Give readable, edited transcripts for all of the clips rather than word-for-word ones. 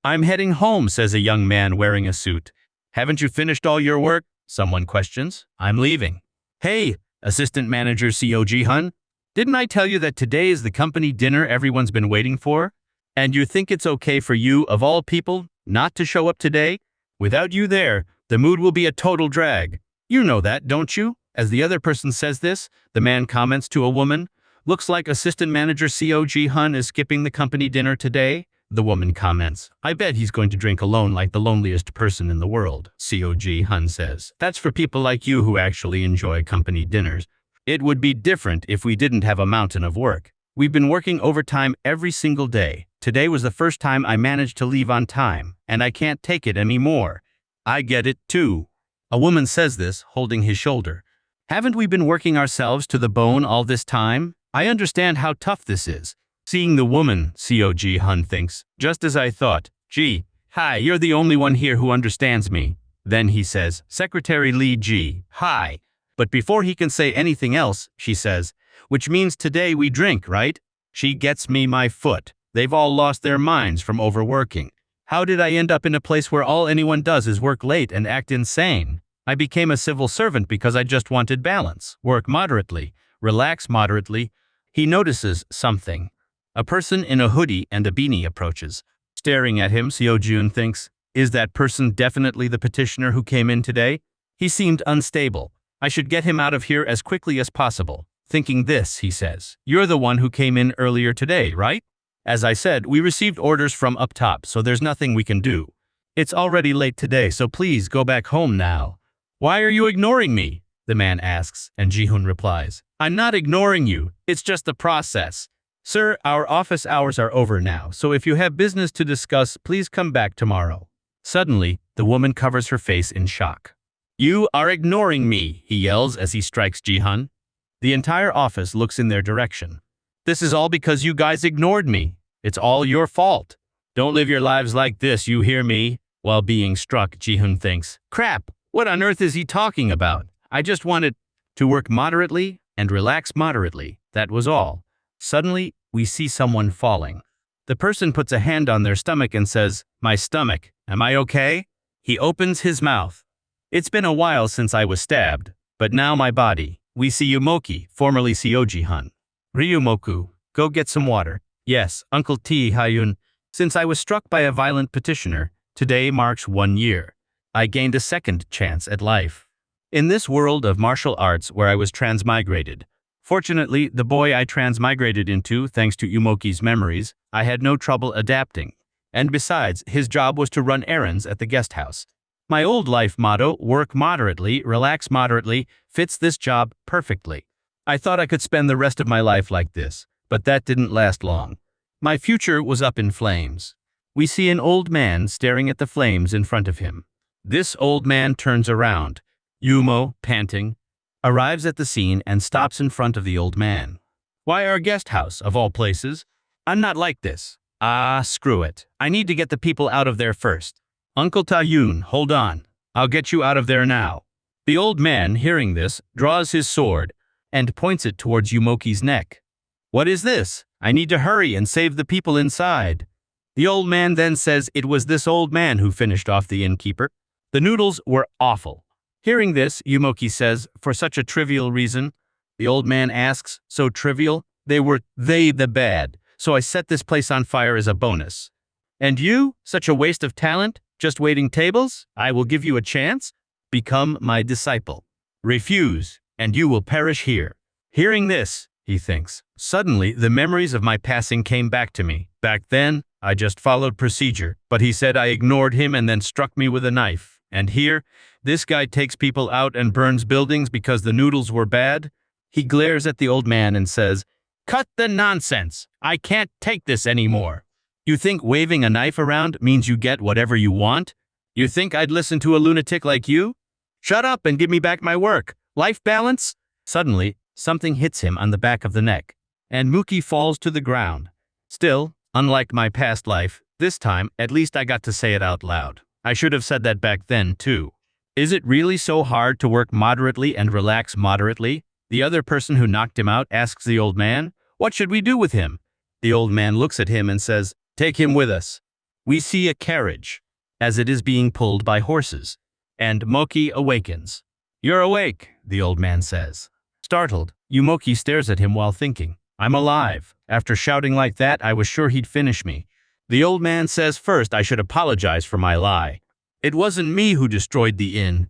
I'm heading home, says a young man wearing a suit. Haven't you finished all your work? Someone questions. I'm leaving. Hey, assistant manager CO Ji-hun. Didn't I tell you that today is the company dinner everyone's been waiting for? And you think it's okay for you, of all people, not to show up today? Without you there, the mood will be a total drag. You know that, don't you? As the other person says this, the man comments to a woman, looks like assistant manager CO Ji-hun is skipping the company dinner today. The woman comments, I bet he's going to drink alone like the loneliest person in the world. CO Ji-hun says, that's for people like you who actually enjoy company dinners. It would be different if we didn't have a mountain of work. We've been working overtime every single day. Today was the first time I managed to leave on time, and I can't take it anymore. I get it too. A woman says this, holding his shoulder. Haven't we been working ourselves to the bone all this time? I understand how tough this is. Seeing the woman, CO Ji-hun thinks, just as I thought. Gee, hi, you're the only one here who understands me. Then he says, Secretary Lee Ji, hi. But before he can say anything else, she says, which means today we drink, right? She gets me my foot. They've all lost their minds from overworking. How did I end up in a place where all anyone does is work late and act insane? I became a civil servant because I just wanted balance. Work moderately, relax moderately. He notices something. A person in a hoodie and a beanie approaches. Staring at him, Seo Jun thinks, is that person definitely the petitioner who came in today? He seemed unstable. I should get him out of here as quickly as possible. Thinking this, he says, you're the one who came in earlier today, right? As I said, we received orders from up top, so there's nothing we can do. It's already late today, so please go back home now. Why are you ignoring me? The man asks, and Ji-hun replies, I'm not ignoring you, it's just the process. Sir, our office hours are over now, so if you have business to discuss, please come back tomorrow. Suddenly, the woman covers her face in shock. You are ignoring me, he yells as he strikes Ji-hun. The entire office looks in their direction. This is all because you guys ignored me. It's all your fault. Don't live your lives like this, you hear me? While being struck, Ji-hun thinks, crap, what on earth is he talking about? I just wanted to work moderately and relax moderately, that was all. Suddenly, we see someone falling. The person puts a hand on their stomach and says, my stomach, am I okay? He opens his mouth. It's been a while since I was stabbed, but now my body. We see Yumoki, formerly Seo Ji-hun. Ryumoku, go get some water. Yes, Uncle T. Hyun. Since I was struck by a violent petitioner, today marks 1 year. I gained a second chance at life. In this world of martial arts where I was transmigrated. Fortunately, the boy I transmigrated into, thanks to Yumoki's memories, I had no trouble adapting. And besides, his job was to run errands at the guest house. My old life motto, work moderately, relax moderately, fits this job perfectly. I thought I could spend the rest of my life like this, but that didn't last long. My future was up in flames. We see an old man staring at the flames in front of him. This old man turns around. Yumo, panting, arrives at the scene and stops in front of the old man. Why our guest house, of all places? I'm not like this. Ah, screw it. I need to get the people out of there first. Uncle Ta-yoon, hold on. I'll get you out of there now. The old man, hearing this, draws his sword and points it towards Yumoki's neck. What is this? I need to hurry and save the people inside. The old man then says it was this old man who finished off the innkeeper. The noodles were awful. Hearing this, Yumoki says, for such a trivial reason. The old man asks, so trivial? They the bad, so I set this place on fire as a bonus. And you? Such a waste of talent? Just waiting tables? I will give you a chance. Become my disciple. Refuse, and you will perish here. Hearing this, he thinks, suddenly the memories of my passing came back to me. Back then, I just followed procedure, but he said I ignored him and then struck me with a knife. And here, this guy takes people out and burns buildings because the noodles were bad. He glares at the old man and says, cut the nonsense. I can't take this anymore. You think waving a knife around means you get whatever you want? You think I'd listen to a lunatic like you? Shut up and give me back my work. Life balance? Suddenly, something hits him on the back of the neck, and Mookie falls to the ground. Still, unlike my past life, this time, at least I got to say it out loud. I should have said that back then, too. Is it really so hard to work moderately and relax moderately? The other person who knocked him out asks the old man, what should we do with him? The old man looks at him and says, take him with us. We see a carriage, as it is being pulled by horses, and Moki awakens. "You're awake," the old man says. Startled, Yumoki stares at him while thinking, "I'm alive." After shouting like that, I was sure he'd finish me. The old man says first I should apologize for my lie. It wasn't me who destroyed the inn.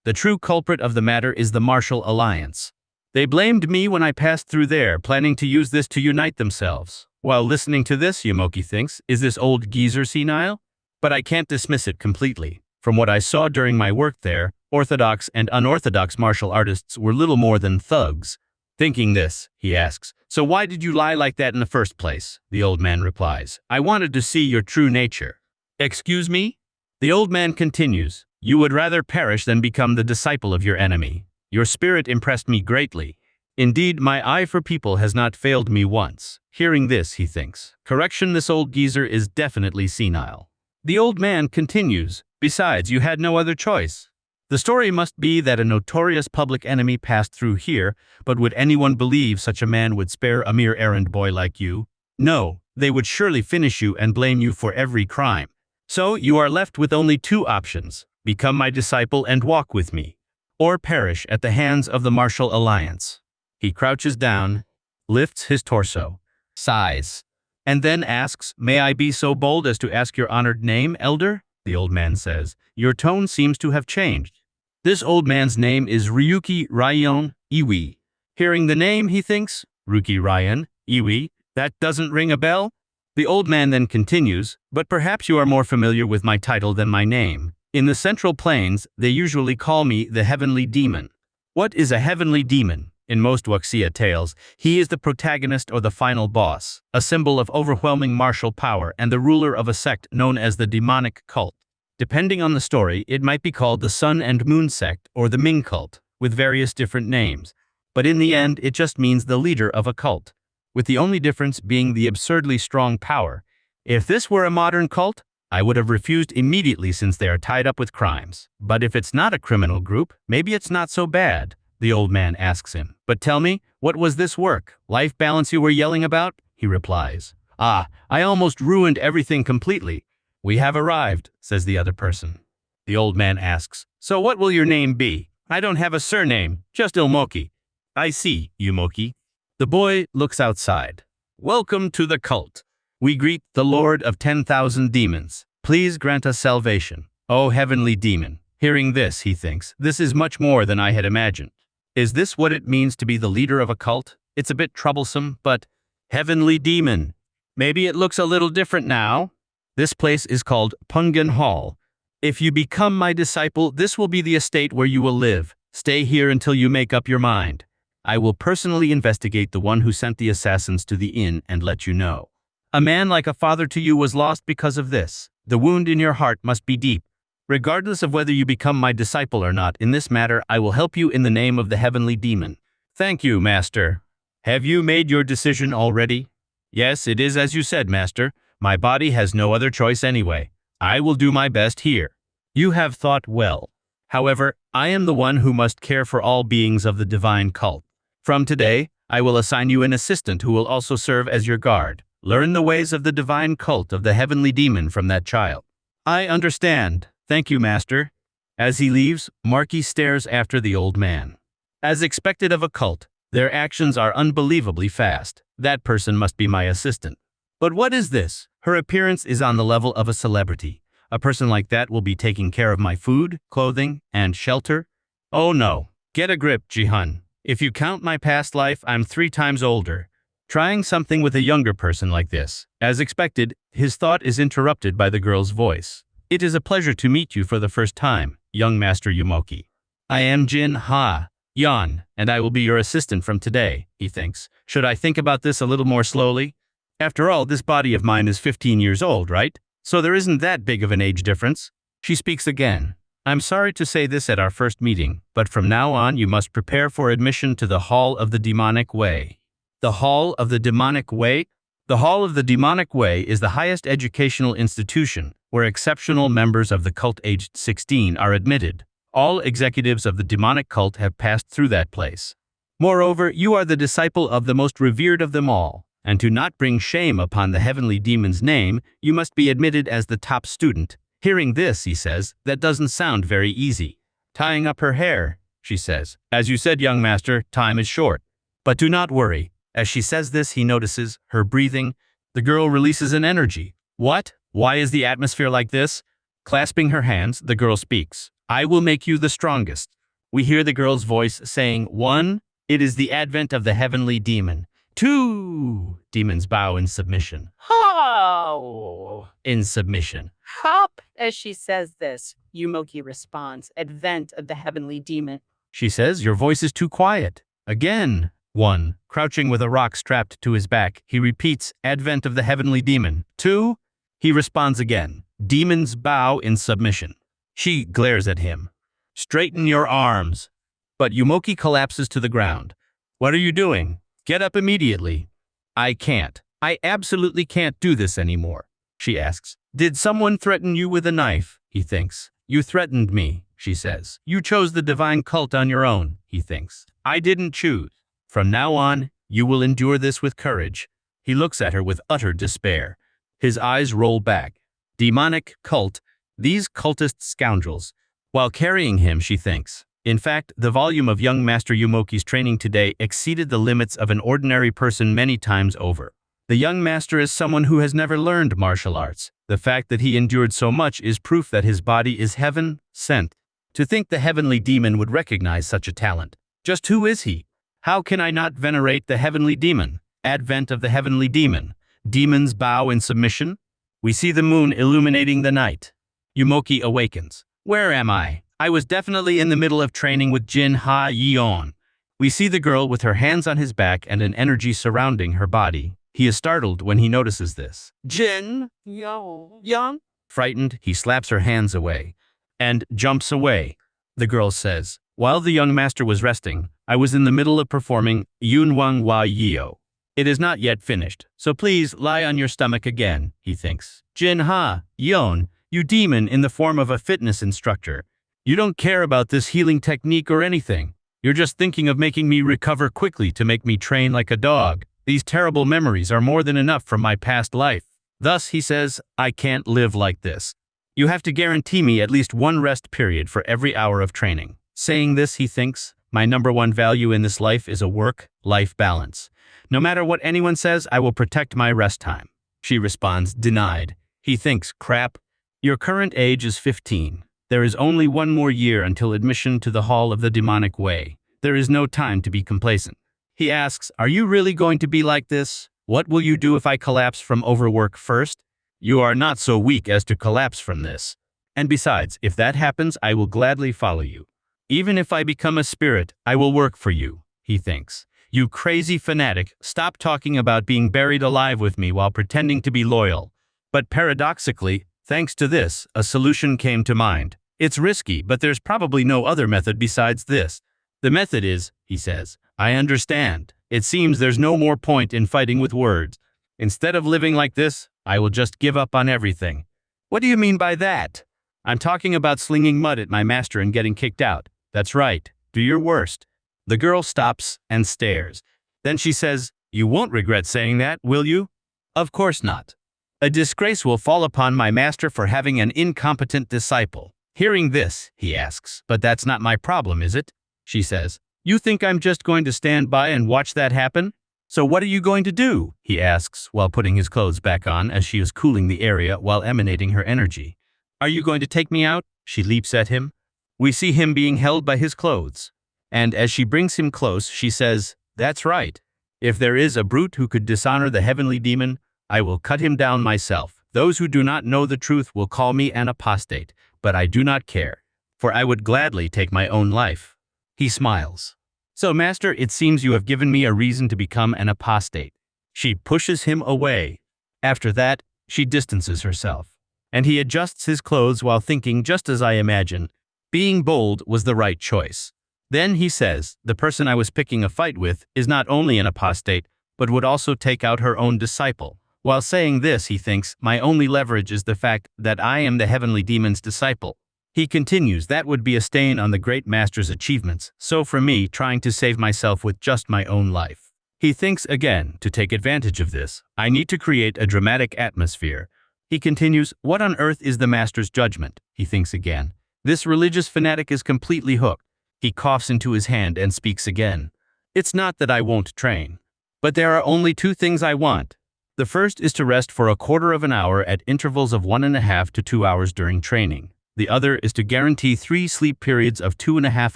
The true culprit of the matter is the Martial Alliance. They blamed me when I passed through there, planning to use this to unite themselves. While listening to this, Yumoki thinks, is this old geezer senile? But I can't dismiss it completely. From what I saw during my work there, orthodox and unorthodox martial artists were little more than thugs. Thinking this, he asks, "So why did you lie like that in the first place?" The old man replies, "I wanted to see your true nature." "Excuse me?" The old man continues, "You would rather perish than become the disciple of your enemy. Your spirit impressed me greatly. Indeed, my eye for people has not failed me once." Hearing this, he thinks, correction, this old geezer is definitely senile. The old man continues, "Besides, you had no other choice. The story must be that a notorious public enemy passed through here, but would anyone believe such a man would spare a mere errand boy like you? No, they would surely finish you and blame you for every crime. So you are left with only two options: become my disciple and walk with me, or perish at the hands of the Martial Alliance." He crouches down, lifts his torso, sighs, and then asks, "May I be so bold as to ask your honored name, elder?" The old man says, "Your tone seems to have changed." This old man's name is Ryuki Ryan Iwi. Hearing the name, he thinks, "Ryuki Ryan Iwi, that doesn't ring a bell?" The old man then continues, "But perhaps you are more familiar with my title than my name. In the Central Plains, they usually call me the Heavenly Demon." What is a Heavenly Demon? In most Wuxia tales, he is the protagonist or the final boss, a symbol of overwhelming martial power and the ruler of a sect known as the demonic cult. Depending on the story, it might be called the Sun and Moon sect or the Ming cult, with various different names. But in the end, it just means the leader of a cult, with the only difference being the absurdly strong power. If this were a modern cult, I would have refused immediately since they are tied up with crimes. But if it's not a criminal group, maybe it's not so bad. The old man asks him, "But tell me, what was this work-life balance you were yelling about?" He replies, "Ah, I almost ruined everything completely." "We have arrived," says the other person. The old man asks, "So what will your name be?" "I don't have a surname, just Ilmoki." "I see, Yumoki." The boy looks outside. "Welcome to the cult. We greet the Lord of 10,000 demons. Please grant us salvation, O heavenly demon." Hearing this, he thinks, this is much more than I had imagined. Is this what it means to be the leader of a cult? It's a bit troublesome, but heavenly demon. Maybe it looks a little different now. This place is called Pungan Hall. If you become my disciple, this will be the estate where you will live. Stay here until you make up your mind. I will personally investigate the one who sent the assassins to the inn and let you know. A man like a father to you was lost because of this. The wound in your heart must be deep. Regardless of whether you become my disciple or not, in this matter, I will help you in the name of the heavenly demon. Thank you, master. Have you made your decision already? Yes, it is as you said, master. My body has no other choice anyway. I will do my best here. You have thought well. However, I am the one who must care for all beings of the divine cult. From today, I will assign you an assistant who will also serve as your guard. Learn the ways of the divine cult of the heavenly demon from that child. I understand. Thank you, master. As he leaves, Marky stares after the old man. As expected of a cult, their actions are unbelievably fast. That person must be my assistant. But what is this? Her appearance is on the level of a celebrity. A person like that will be taking care of my food, clothing, and shelter? Oh no. Get a grip, Jihan. If you count my past life, I'm 3 times older. Trying something with a younger person like this. As expected, his thought is interrupted by the girl's voice. It is a pleasure to meet you for the first time, young Master Yumoki. I am Jin Ha Yan, and I will be your assistant from today, he thinks. Should I think about this a little more slowly? After all, this body of mine is 15 years old, right? So there isn't that big of an age difference. She speaks again. I'm sorry to say this at our first meeting, but from now on you must prepare for admission to the Hall of the Demonic Way. The Hall of the Demonic Way? The Hall of the Demonic Way is the highest educational institution where exceptional members of the cult aged 16 are admitted. All executives of the demonic cult have passed through that place. Moreover, you are the disciple of the most revered of them all. And to not bring shame upon the heavenly demon's name, you must be admitted as the top student. Hearing this, he says, that doesn't sound very easy. Tying up her hair, she says. As you said, young master, time is short. But do not worry. As she says this, he notices her breathing. The girl releases an energy. What? Why is the atmosphere like this? Clasping her hands, the girl speaks. I will make you the strongest. We hear the girl's voice saying, 1. It is the advent of the heavenly demon. 2. Demons bow in submission. How? In submission. Hop. As she says this, Yumoki responds, advent of the heavenly demon. She says, your voice is too quiet. Again. 1. Crouching with a rock strapped to his back, he repeats, advent of the heavenly demon. 2. He responds again, demons bow in submission. She glares at him. Straighten your arms. But Yumoki collapses to the ground. What are you doing? Get up immediately. I can't. I absolutely can't do this anymore, she asks. Did someone threaten you with a knife? He thinks. You threatened me, she says. You chose the divine cult on your own, he thinks. I didn't choose. From now on, you will endure this with courage. He looks at her with utter despair. His eyes roll back. Demonic cult, these cultist scoundrels. While carrying him, she thinks. In fact, the volume of young Master Yumoki's training today exceeded the limits of an ordinary person many times over. The young master is someone who has never learned martial arts. The fact that he endured so much is proof that his body is heaven sent. To think the heavenly demon would recognize such a talent. Just who is he? How can I not venerate the heavenly demon? Advent of the heavenly demon. Demons bow in submission. We see the moon illuminating the night. Yumoki awakens. Where am I? I was definitely in the middle of training with Jin Ha Yeon. We see the girl with her hands on his back and an energy surrounding her body. He is startled when he notices this. Jin Yeon? Frightened, he slaps her hands away and jumps away. The girl says, while the young master was resting, I was in the middle of performing Yunwang Wa Yeo. It is not yet finished, so please lie on your stomach again, he thinks. Jin Ha Yeon, you demon in the form of a fitness instructor. You don't care about this healing technique or anything. You're just thinking of making me recover quickly to make me train like a dog. These terrible memories are more than enough from my past life. Thus, he says, I can't live like this. You have to guarantee me at least one rest period for every hour of training. Saying this, he thinks, my number one value in this life is a work-life balance. No matter what anyone says, I will protect my rest time. She responds, denied. He thinks, crap. Your current age is 15. There is only one more year until admission to the Hall of the Demonic Way. There is no time to be complacent. He asks, are you really going to be like this? What will you do if I collapse from overwork first? You are not so weak as to collapse from this. And besides, if that happens, I will gladly follow you. Even if I become a spirit, I will work for you, he thinks. You crazy fanatic, stop talking about being buried alive with me while pretending to be loyal. But paradoxically, thanks to this, a solution came to mind. It's risky, but there's probably no other method besides this. The method is, he says, I understand. It seems there's no more point in fighting with words. Instead of living like this, I will just give up on everything. What do you mean by that? I'm talking about slinging mud at my master and getting kicked out. That's right. Do your worst. The girl stops and stares. Then she says, you won't regret saying that, will you? Of course not. A disgrace will fall upon my master for having an incompetent disciple. Hearing this, he asks, but that's not my problem, is it? She says, you think I'm just going to stand by and watch that happen? So what are you going to do? He asks while putting his clothes back on as she is cooling the area while emanating her energy. Are you going to take me out? She leaps at him. We see him being held by his clothes. And as she brings him close, she says, that's right. If there is a brute who could dishonor the heavenly demon, I will cut him down myself. Those who do not know the truth will call me an apostate, but I do not care, for I would gladly take my own life. He smiles. So, master, it seems you have given me a reason to become an apostate. She pushes him away. After that, she distances herself. And he adjusts his clothes while thinking, just as I imagine, being bold was the right choice. Then he says, the person I was picking a fight with is not only an apostate, but would also take out her own disciple. While saying this, he thinks, my only leverage is the fact that I am the heavenly demon's disciple. He continues, that would be a stain on the great master's achievements, so for me, trying to save myself with just my own life. He thinks again to take advantage of this. I need to create a dramatic atmosphere. He continues, what on earth is the master's judgment? He thinks again. This religious fanatic is completely hooked. He coughs into his hand and speaks again. It's not that I won't train. But there are only two things I want. The first is to rest for a quarter of an hour at intervals of 1.5 to 2 hours during training. The other is to guarantee 3 sleep periods of 2.5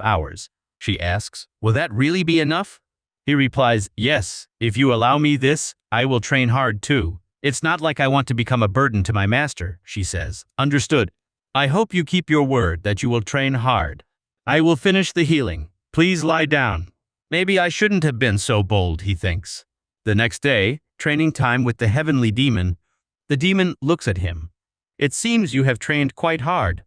hours. She asks, will that really be enough? He replies, yes, if you allow me this, I will train hard too. It's not like I want to become a burden to my master, she says. Understood. I hope you keep your word that you will train hard. I will finish the healing. Please lie down. Maybe I shouldn't have been so bold, he thinks. The next day, training time with the heavenly demon. The demon looks at him. It seems you have trained quite hard.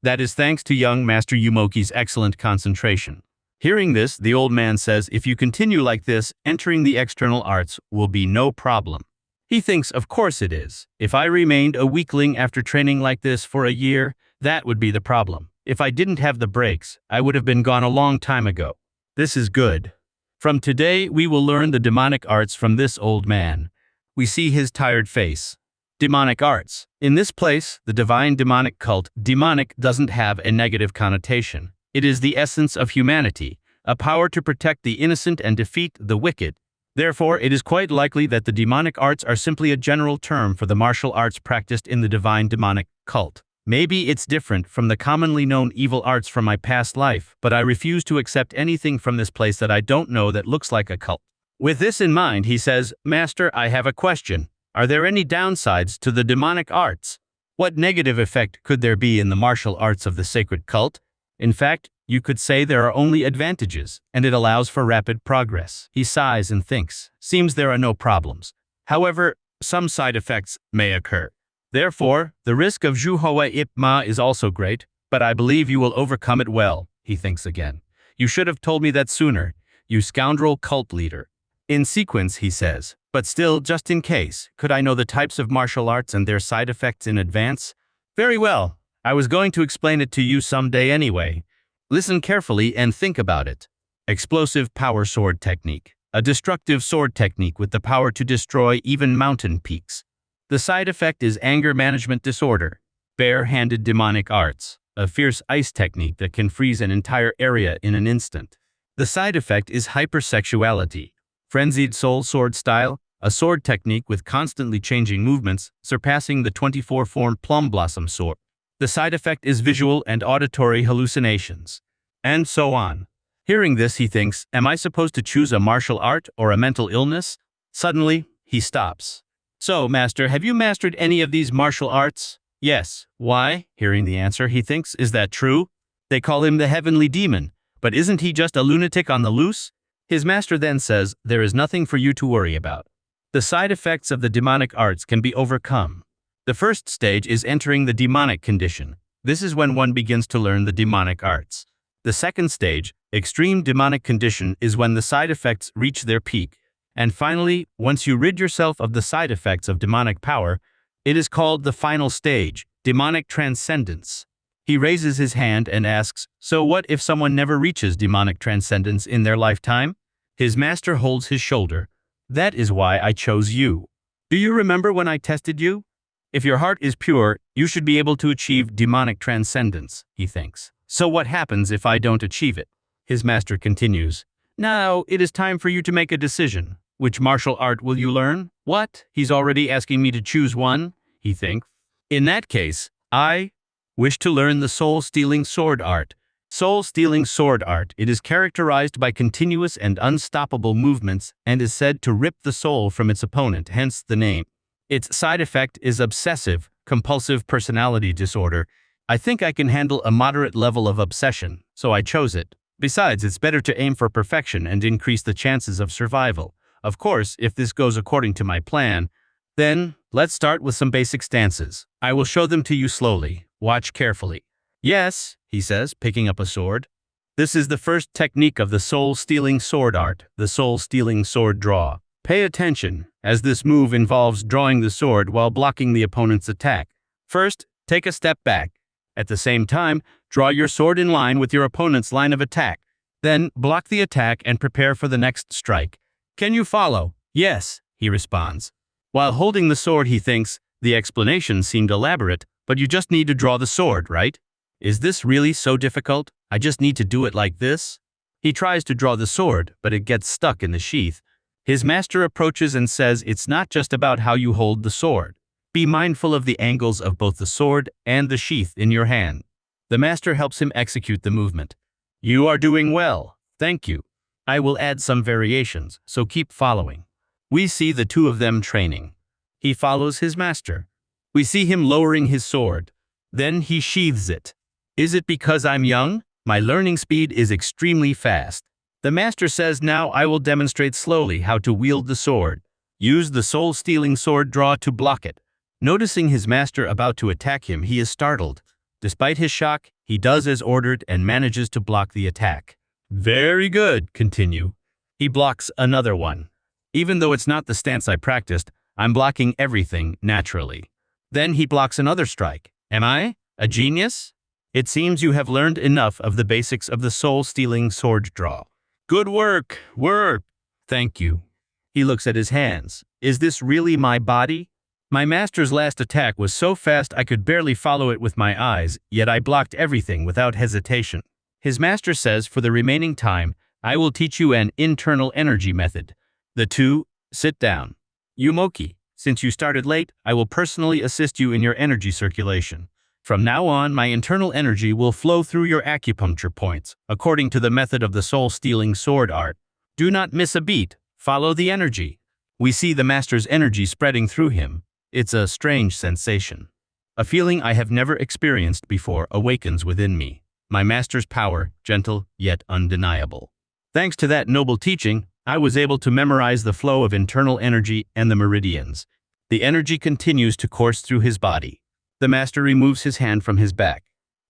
That is thanks to young Master Yumoki's excellent concentration. Hearing this, the old man says if you continue like this, entering the external arts will be no problem. He thinks of course it is. If I remained a weakling after training like this for a year, that would be the problem. If I didn't have the breaks, I would have been gone a long time ago. This is good. From today, we will learn the demonic arts from this old man. We see his tired face. Demonic arts. In this place, the divine demonic cult, demonic doesn't have a negative connotation. It is the essence of humanity, a power to protect the innocent and defeat the wicked. Therefore, it is quite likely that the demonic arts are simply a general term for the martial arts practiced in the divine demonic cult. Maybe it's different from the commonly known evil arts from my past life, but I refuse to accept anything from this place that I don't know that looks like a cult. With this in mind, he says, Master, I have a question. Are there any downsides to the demonic arts? What negative effect could there be in the martial arts of the sacred cult? In fact, you could say there are only advantages, and it allows for rapid progress. He sighs and thinks. Seems there are no problems. However, some side effects may occur. Therefore, the risk of Zhuhua Ipma is also great, but I believe you will overcome it well, he thinks again. You should have told me that sooner, you scoundrel cult leader. In sequence, he says, but still, just in case, could I know the types of martial arts and their side effects in advance? Very well. I was going to explain it to you someday anyway. Listen carefully and think about it. Explosive power sword technique. A destructive sword technique with the power to destroy even mountain peaks. The side effect is anger management disorder. Bare-handed demonic arts. A fierce ice technique that can freeze an entire area in an instant. The side effect is hypersexuality. Frenzied soul sword style. A sword technique with constantly changing movements, surpassing the 24-form plum blossom sword. The side effect is visual and auditory hallucinations. And so on. Hearing this, he thinks, am I supposed to choose a martial art or a mental illness? Suddenly, he stops. So, Master, have you mastered any of these martial arts? Yes. Why? Hearing the answer, he thinks, is that true? They call him the heavenly demon, but isn't he just a lunatic on the loose? His master then says, there is nothing for you to worry about. The side effects of the demonic arts can be overcome. The first stage is entering the demonic condition. This is when one begins to learn the demonic arts. The second stage, extreme demonic condition, is when the side effects reach their peak. And finally, once you rid yourself of the side effects of demonic power, it is called the final stage, demonic transcendence. He raises his hand and asks, so what if someone never reaches demonic transcendence in their lifetime? His master holds his shoulder. That is why I chose you. Do you remember when I tested you? If your heart is pure, you should be able to achieve demonic transcendence, he thinks. So what happens if I don't achieve it? His master continues. Now, it is time for you to make a decision. Which martial art will you learn? What? He's already asking me to choose one, he thinks. In that case, I wish to learn the soul-stealing sword art. Soul-stealing sword art. It is characterized by continuous and unstoppable movements and is said to rip the soul from its opponent, hence the name. Its side effect is obsessive, compulsive personality disorder. I think I can handle a moderate level of obsession, so I chose it. Besides, it's better to aim for perfection and increase the chances of survival. Of course, if this goes according to my plan, then let's start with some basic stances. I will show them to you slowly. Watch carefully. Yes, he says, picking up a sword. This is the first technique of the soul-stealing sword art, the soul-stealing sword draw. Pay attention, as this move involves drawing the sword while blocking the opponent's attack. First, take a step back. At the same time, draw your sword in line with your opponent's line of attack. Then, block the attack and prepare for the next strike. Can you follow? Yes, he responds. While holding the sword, he thinks, the explanation seemed elaborate, but you just need to draw the sword, right? Is this really so difficult? I just need to do it like this? He tries to draw the sword, but it gets stuck in the sheath. His master approaches and says it's not just about how you hold the sword. Be mindful of the angles of both the sword and the sheath in your hand. The master helps him execute the movement. You are doing well. Thank you. I will add some variations, so keep following. We see the two of them training. He follows his master. We see him lowering his sword. Then he sheathes it. Is it because I'm young? My learning speed is extremely fast. The master says now I will demonstrate slowly how to wield the sword. Use the soul-stealing sword draw to block it. Noticing his master about to attack him, he is startled. Despite his shock, he does as ordered and manages to block the attack. Very good, continue. He blocks another one. Even though it's not the stance I practiced, I'm blocking everything naturally. Then he blocks another strike. Am I a genius? It seems you have learned enough of the basics of the soul-stealing sword draw. Good work, work. Thank you. He looks at his hands. Is this really my body? My master's last attack was so fast I could barely follow it with my eyes, yet I blocked everything without hesitation. His master says for the remaining time, I will teach you an internal energy method. The two, sit down. Yumoki, since you started late, I will personally assist you in your energy circulation. From now on, my internal energy will flow through your acupuncture points, according to the method of the soul-stealing sword art. Do not miss a beat. Follow the energy. We see the master's energy spreading through him. It's a strange sensation. A feeling I have never experienced before awakens within me. My master's power, gentle yet undeniable. Thanks to that noble teaching, I was able to memorize the flow of internal energy and the meridians. The energy continues to course through his body. The master removes his hand from his back.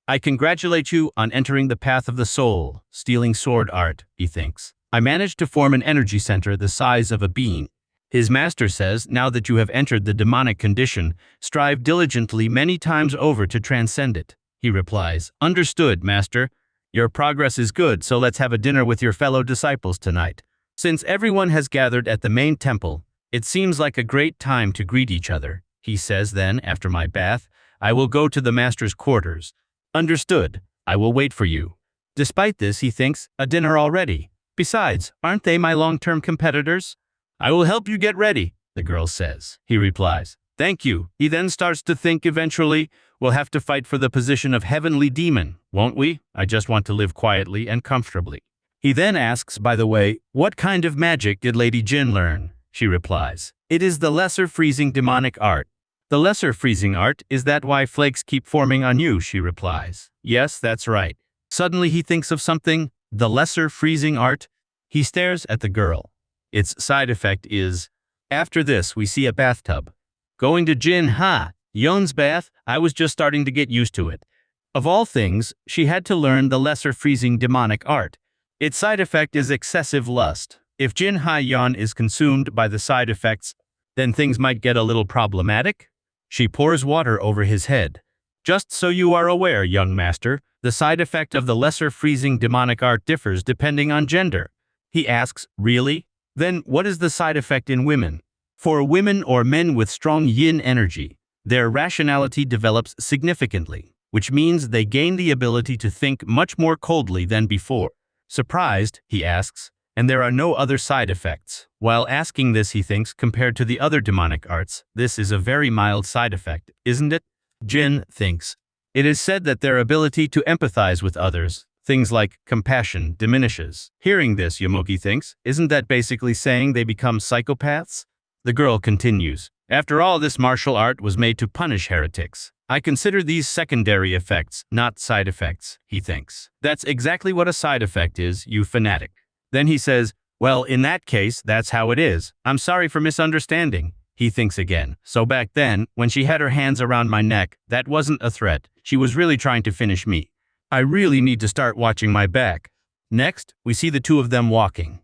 I congratulate you on entering the path of the soul, stealing sword art, he thinks. I managed to form an energy center the size of a bean. His master says, now that you have entered the demonic condition, strive diligently many times over to transcend it. He replies, understood, master. Your progress is good, so let's have a dinner with your fellow disciples tonight. Since everyone has gathered at the main temple, it seems like a great time to greet each other. He says then, after my bath, I will go to the master's quarters. Understood. I will wait for you. Despite this, he thinks, a dinner already. Besides, aren't they my long-term competitors? I will help you get ready, the girl says. He replies, thank you. He then starts to think eventually, we'll have to fight for the position of heavenly demon, won't we? I just want to live quietly and comfortably. He then asks, by the way, what kind of magic did Lady Jin learn? She replies, it is the lesser freezing demonic art. The lesser freezing art, is that why flakes keep forming on you? She replies. Yes, that's right. Suddenly he thinks of something, the lesser freezing art. He stares at the girl. Its side effect is, after this we see a bathtub. Going to Jin Ha Yeon's bath, I was just starting to get used to it. Of all things, she had to learn the lesser freezing demonic art. Its side effect is excessive lust. If Jin Ha Yeon is consumed by the side effects, then things might get a little problematic. She pours water over his head. Just so you are aware, young master, the side effect of the lesser freezing demonic art differs depending on gender. He asks, really? Then what is the side effect in women? For women or men with strong yin energy, their rationality develops significantly, which means they gain the ability to think much more coldly than before. Surprised, he asks, and there are no other side effects. While asking this, he thinks, compared to the other demonic arts, this is a very mild side effect, isn't it? Jin thinks. It is said that their ability to empathize with others, things like compassion, diminishes. Hearing this, Yumoki thinks, isn't that basically saying they become psychopaths? The girl continues, after all, this martial art was made to punish heretics. I consider these secondary effects, not side effects, he thinks. That's exactly what a side effect is, you fanatic. Then he says, well, in that case, that's how it is. I'm sorry for misunderstanding. He thinks again. So back then, when she had her hands around my neck, that wasn't a threat. She was really trying to finish me. I really need to start watching my back. Next, we see the two of them walking.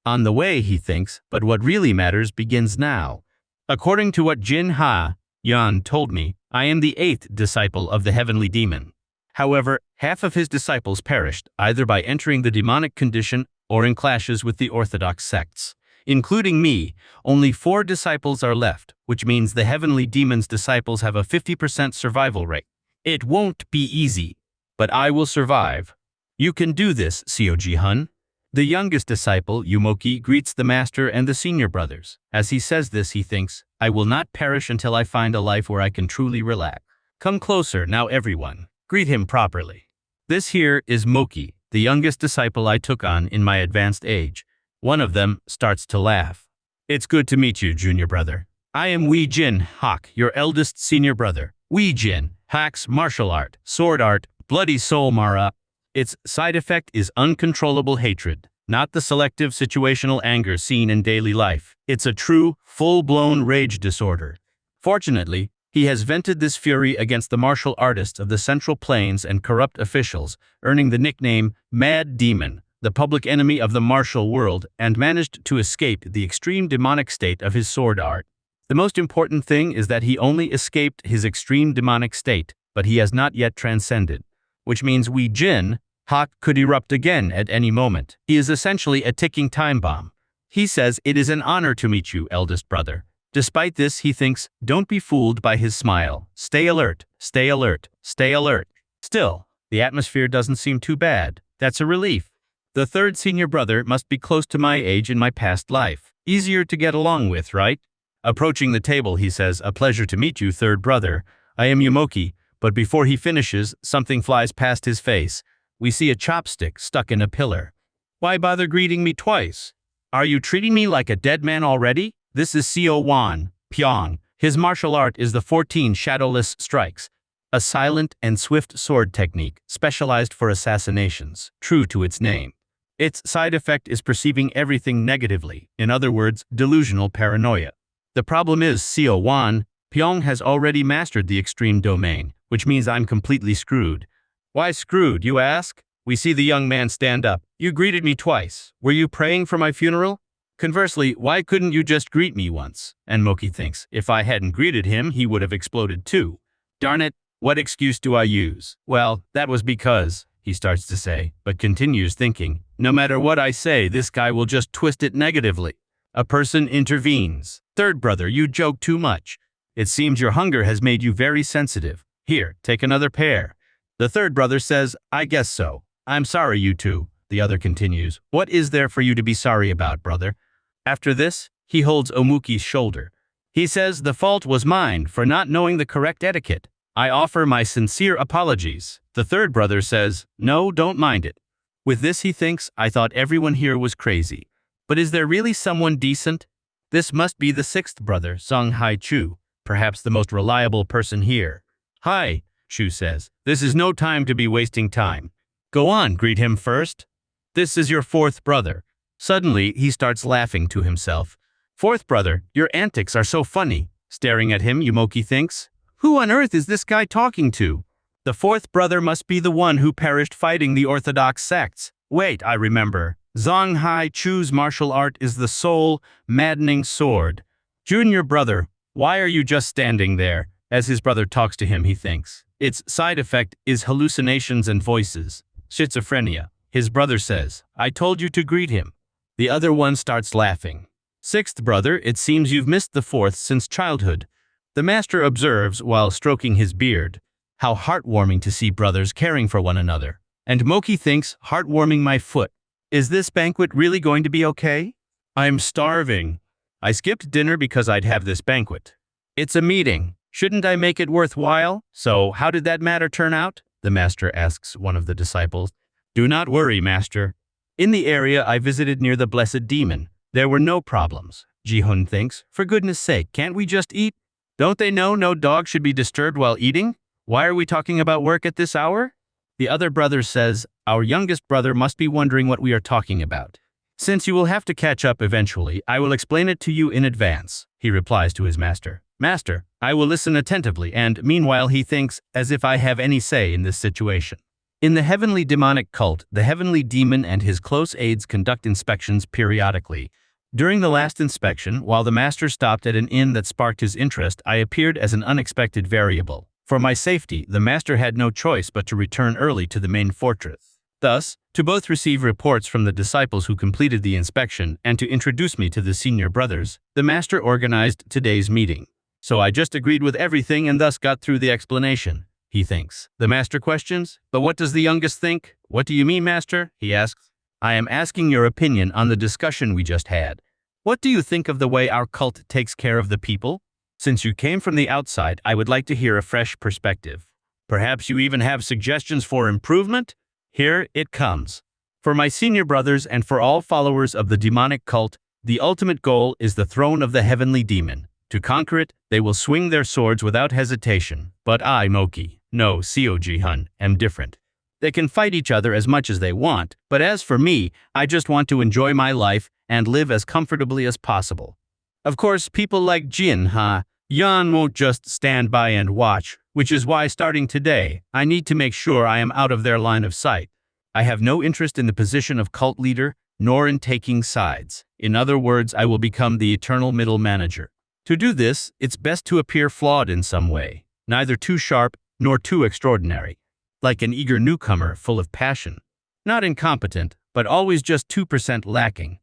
On the way, he thinks, but what really matters begins now. According to what Jin Ha Yeon told me, I am the 8th disciple of the heavenly demon. However, half of his disciples perished, either by entering the demonic condition or in clashes with the orthodox sects. Including me, only 4 disciples are left, which means the heavenly demon's disciples have a 50% survival rate. It won't be easy, but I will survive. You can do this, Seoji-hun. The youngest disciple, Yumoki, greets the master and the senior brothers. As he says this, he thinks, I will not perish until I find a life where I can truly relax. Come closer, now everyone. Greet him properly. This here is Moki, the youngest disciple I took on in my advanced age. One of them starts to laugh. It's good to meet you, junior brother. I am Wee Jin Hak, your eldest senior brother. Wee Jin Hak's martial art, sword art, bloody soul Mara. Its side effect is uncontrollable hatred, not the selective situational anger seen in daily life. It's a true, full-blown rage disorder. Fortunately, he has vented this fury against the martial artists of the Central Plains and corrupt officials, earning the nickname Mad Demon, the public enemy of the martial world, and managed to escape the extreme demonic state of his sword art. The most important thing is that he only escaped his extreme demonic state, but he has not yet transcended, which means Wee Jin Hak could erupt again at any moment. He is essentially a ticking time bomb. He says, it is an honor to meet you, eldest brother. Despite this, he thinks, don't be fooled by his smile. Stay alert, stay alert, stay alert. Still, the atmosphere doesn't seem too bad. That's a relief. The third senior brother must be close to my age in my past life. Easier to get along with, right? Approaching the table, he says, a pleasure to meet you, third brother. I am Yumoki, but before he finishes, something flies past his face. We see a chopstick stuck in a pillar. Why bother greeting me twice? Are you treating me like a dead man already? This is Seo Wan, Pyong. His martial art is the 14 shadowless strikes, a silent and swift sword technique specialized for assassinations, true to its name. Its side effect is perceiving everything negatively, in other words, delusional paranoia. The problem is Seo Wan, Pyong has already mastered the extreme domain, which means I'm completely screwed. Why screwed, you ask? We see the young man stand up. You greeted me twice. Were you praying for my funeral? Conversely, why couldn't you just greet me once? And Moki thinks, if I hadn't greeted him, he would have exploded too. Darn it, what excuse do I use? Well, that was because, he starts to say, but continues thinking, no matter what I say, this guy will just twist it negatively. A person intervenes. Third brother, you joke too much. It seems your hunger has made you very sensitive. Here, take another pair. The third brother says, I guess so. I'm sorry, you two. The other continues, what is there for you to be sorry about, brother? After this, he holds Omuki's shoulder. He says, the fault was mine for not knowing the correct etiquette. I offer my sincere apologies. The third brother says, no, don't mind it. With this he thinks, I thought everyone here was crazy. But is there really someone decent? This must be the sixth brother, Song Hai Chu, perhaps the most reliable person here. Hi, Chu says, this is no time to be wasting time. Go on, greet him first. This is your fourth brother. Suddenly, he starts laughing to himself. Fourth brother, your antics are so funny. Staring at him, Yumoki thinks, who on earth is this guy talking to? The fourth brother must be the one who perished fighting the orthodox sects. Wait, I remember. Zhang Hai Chu's martial art is the soul, maddening sword. Junior brother, why are you just standing there? As his brother talks to him, he thinks. Its side effect is hallucinations and voices. Schizophrenia. His brother says, I told you to greet him. The other one starts laughing. Sixth brother, it seems you've missed the fourth since childhood. The master observes, while stroking his beard, how heartwarming to see brothers caring for one another. And Moki thinks, heartwarming my foot. Is this banquet really going to be okay? I'm starving. I skipped dinner because I'd have this banquet. It's a meeting. Shouldn't I make it worthwhile? So, how did that matter turn out? The master asks one of the disciples. Do not worry, master. In the area I visited near the blessed demon, there were no problems. Ji-hun thinks, for goodness sake, can't we just eat? Don't they know no dog should be disturbed while eating? Why are we talking about work at this hour? The other brother says, our youngest brother must be wondering what we are talking about. Since you will have to catch up eventually, I will explain it to you in advance, he replies to his master. Master, I will listen attentively, and meanwhile he thinks, as if I have any say in this situation. In the heavenly demonic cult, the heavenly demon and his close aides conduct inspections periodically. During the last inspection, while the master stopped at an inn that sparked his interest, I appeared as an unexpected variable. For my safety, the master had no choice but to return early to the main fortress. Thus, to both receive reports from the disciples who completed the inspection and to introduce me to the senior brothers. The master organized today's meeting. So I just agreed with everything and thus got through the explanation, he thinks. The master questions, but what does the youngest think? What do you mean, master? He asks. I am asking your opinion on the discussion we just had. What do you think of the way our cult takes care of the people? Since you came from the outside, I would like to hear a fresh perspective. Perhaps you even have suggestions for improvement? Here it comes. For my senior brothers and for all followers of the demonic cult, the ultimate goal is the throne of the heavenly demon. To conquer it, they will swing their swords without hesitation. But I, Moki, no, Cog-hun, am different. They can fight each other as much as they want, but as for me, I just want to enjoy my life and live as comfortably as possible. Of course, people like Yan won't just stand by and watch, which is why starting today, I need to make sure I am out of their line of sight. I have no interest in the position of cult leader, nor in taking sides. In other words, I will become the eternal middle manager. To do this, it's best to appear flawed in some way, neither too sharp nor too extraordinary. Like an eager newcomer full of passion. Not incompetent, but always just 2% lacking.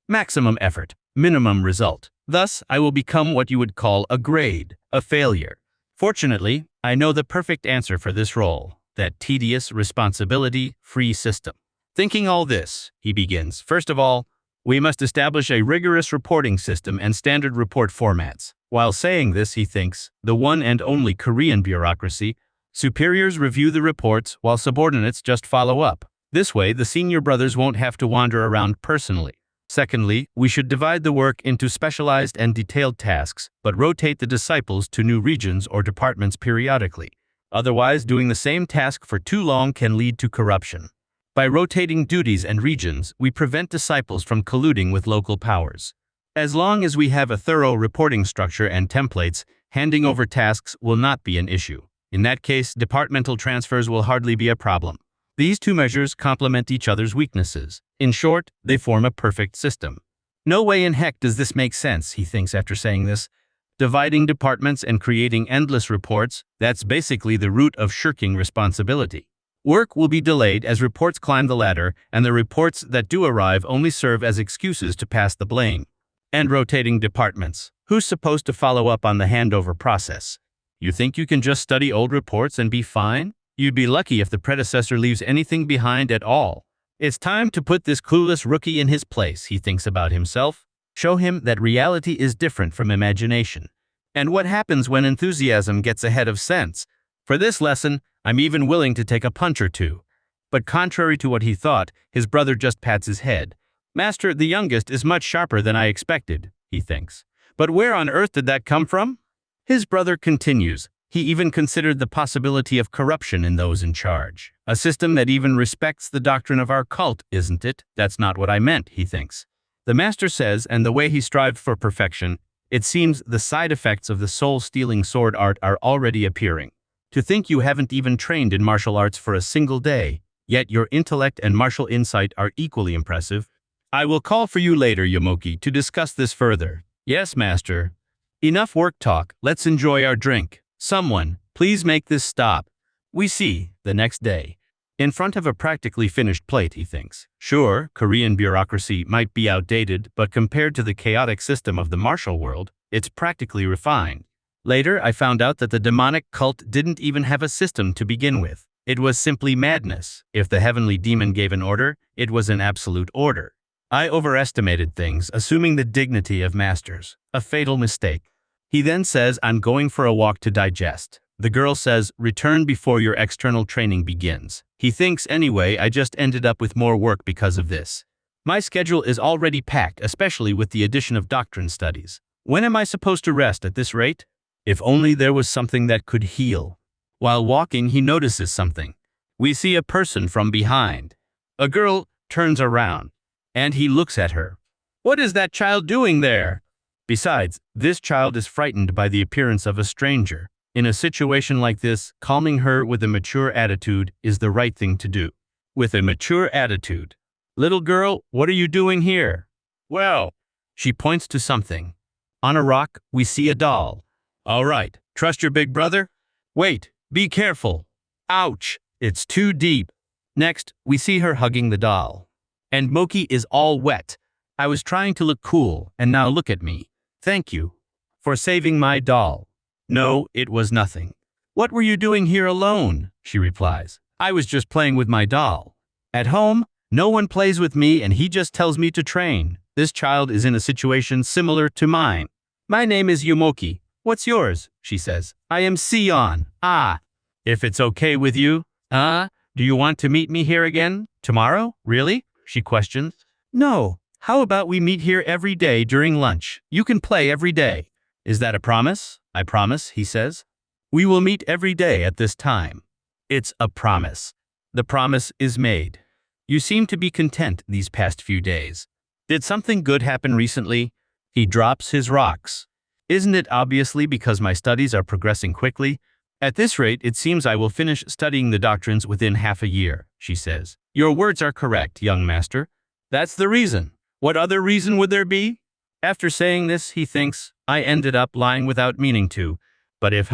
Maximum effort, minimum result. Thus, I will become what you would call a grade, a failure. Fortunately, I know the perfect answer for this role, that tedious, responsibility-free system. Thinking all this, he begins, first of all, we must establish a rigorous reporting system and standard report formats. While saying this, he thinks, the one and only Korean bureaucracy, superiors review the reports while subordinates just follow up. This way, the senior brothers won't have to wander around personally. Secondly, we should divide the work into specialized and detailed tasks, but rotate the disciples to new regions or departments periodically. Otherwise, doing the same task for too long can lead to corruption. By rotating duties and regions, we prevent disciples from colluding with local powers. As long as we have a thorough reporting structure and templates, handing over tasks will not be an issue. In that case, departmental transfers will hardly be a problem. These two measures complement each other's weaknesses. In short, they form a perfect system. No way in heck does this make sense, he thinks after saying this. Dividing departments and creating endless reports, that's basically the root of shirking responsibility. Work will be delayed as reports climb the ladder, and the reports that do arrive only serve as excuses to pass the blame. And rotating departments. Who's supposed to follow up on the handover process? You think you can just study old reports and be fine? You'd be lucky if the predecessor leaves anything behind at all. It's time to put this clueless rookie in his place, he thinks about himself. Show him that reality is different from imagination. And what happens when enthusiasm gets ahead of sense? For this lesson, I'm even willing to take a punch or two. But contrary to what he thought, his brother just pats his head. Master, the youngest, is much sharper than I expected, he thinks. But where on earth did that come from? His brother continues. He even considered the possibility of corruption in those in charge. A system that even respects the doctrine of our cult, isn't it? That's not what I meant, he thinks. The master says, and the way he strived for perfection, it seems the side effects of the soul-stealing sword art are already appearing. To think you haven't even trained in martial arts for a single day, yet your intellect and martial insight are equally impressive. I will call for you later, Yamoki, to discuss this further. Yes, master. Enough work talk, let's enjoy our drink. Someone, please make this stop. We see, the next day. In front of a practically finished plate, he thinks. Sure, Korean bureaucracy might be outdated, but compared to the chaotic system of the martial world, it's practically refined. Later, I found out that the demonic cult didn't even have a system to begin with. It was simply madness. If the heavenly demon gave an order, it was an absolute order. I overestimated things, assuming the dignity of masters. A fatal mistake. He then says, I'm going for a walk to digest. The girl says, return before your external training begins. He thinks, anyway, I just ended up with more work because of this. My schedule is already packed, especially with the addition of doctrine studies. When am I supposed to rest at this rate? If only there was something that could heal. While walking, he notices something. We see a person from behind. A girl turns around, and he looks at her. What is that child doing there? Besides, this child is frightened by the appearance of a stranger. In a situation like this, calming her with a mature attitude is the right thing to do. With a mature attitude. Little girl, what are you doing here? Well, she points to something. On a rock, we see a doll. All right, trust your big brother? Wait, be careful. Ouch, it's too deep. Next, we see her hugging the doll. And Moki is all wet. I was trying to look cool, and now look at me. Thank you for saving my doll. No, it was nothing. What were you doing here alone? She replies. I was just playing with my doll. At home, no one plays with me and he just tells me to train. This child is in a situation similar to mine. My name is Yumoki. What's yours? She says. I am Sion. Ah. If it's okay with you. Do you want to meet me here again? Tomorrow? Really? She questions. No. How about we meet here every day during lunch? You can play every day. Is that a promise? I promise, he says. We will meet every day at this time. It's a promise. The promise is made. You seem to be content these past few days. Did something good happen recently? He drops his rocks. Isn't it obviously because my studies are progressing quickly? At this rate, it seems I will finish studying the doctrines within half a year, she says. Your words are correct, young master. That's the reason. What other reason would there be? After saying this, he thinks, I ended up lying without meaning to. But if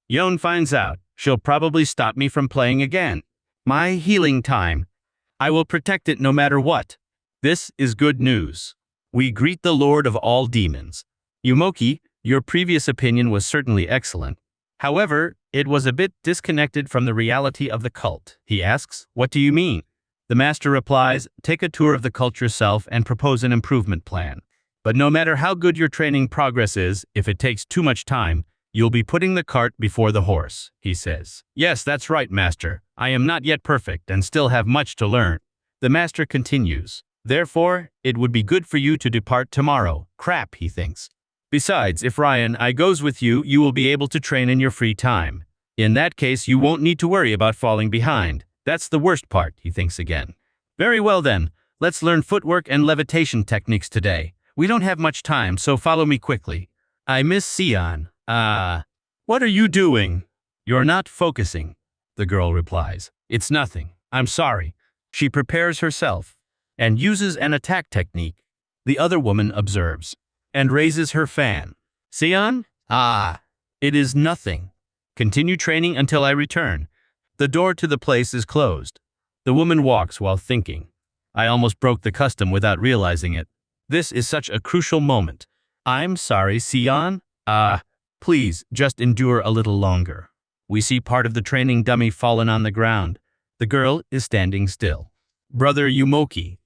Yon finds out, she'll probably stop me from playing again. My healing time. I will protect it no matter what. This is good news. We greet the Lord of all demons. Yumoki, your previous opinion was certainly excellent. However, it was a bit disconnected from the reality of the cult. He asks, what do you mean? The master replies, take a tour of the cult yourself and propose an improvement plan. But no matter how good your training progress is, if it takes too much time, you'll be putting the cart before the horse, he says. Yes, that's right, master. I am not yet perfect and still have much to learn. The master continues. Therefore, it would be good for you to depart tomorrow. Crap, he thinks. Besides, if I goes with you, you will be able to train in your free time. In that case, you won't need to worry about falling behind. That's the worst part, he thinks again. Very well then, let's learn footwork and levitation techniques today. We don't have much time, so follow me quickly. I miss Sion. What are you doing? You're not focusing, the girl replies. It's nothing. I'm sorry. She prepares herself and uses an attack technique. The other woman observes and raises her fan. Sion? It is nothing. Continue training until I return. The door to the place is closed. The woman walks while thinking. I almost broke the custom without realizing it. This is such a crucial moment. I'm sorry, Sion. Please, just endure a little longer. We see part of the training dummy fallen on the ground. The girl is standing still. Brother Yumoki,